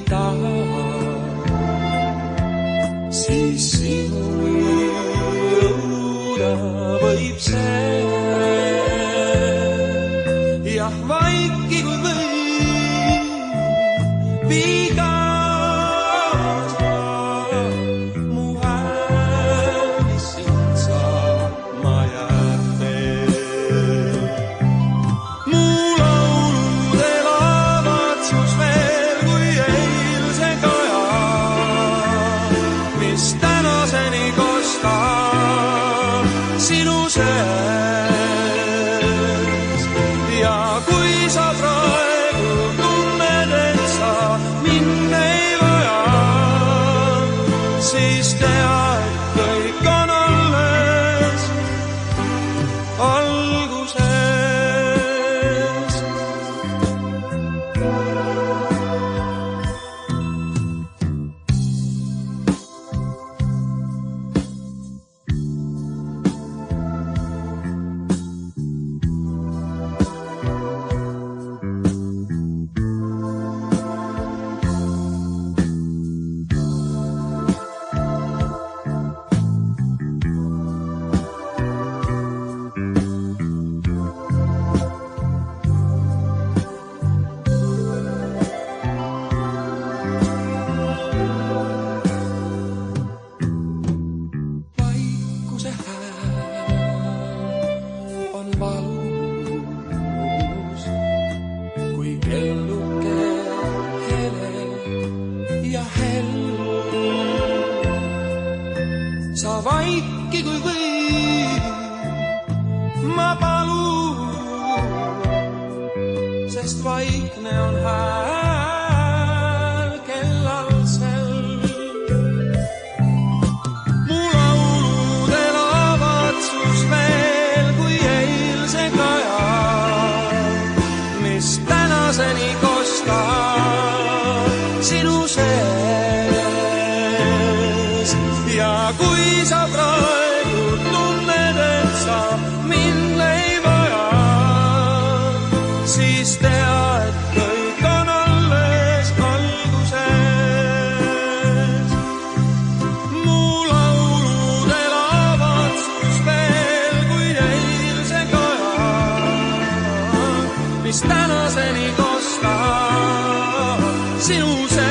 taha, siis sinu jõuda võib see. Jah, vaiki kui võib, viga sa, mu hääl, mis sind saab, ma jääb mu laulude lavatsus veel kui eilse kaja, mis tänaseni kostab sinu sees. Ja kui sa praegu tunned, et sa mind ei vaja, siis tea, et kõik on alles alguses. Vaikuse hääl on valus, kui kelluke hele ja hell. Sa vaiki kui võib, ma palun, sest vaikne on hääl kellal sel. Mu laulude lavatsus veel kui eilse kaja, mis tänaseni kostab sinu sees. Ja kui sa praegu tunned, et sa mind ei vaja, siis tea, et kõik on alles alguses. Mu laulude lavatsus veel kui eilse kaja, mis tänaseni kostab sinu sees.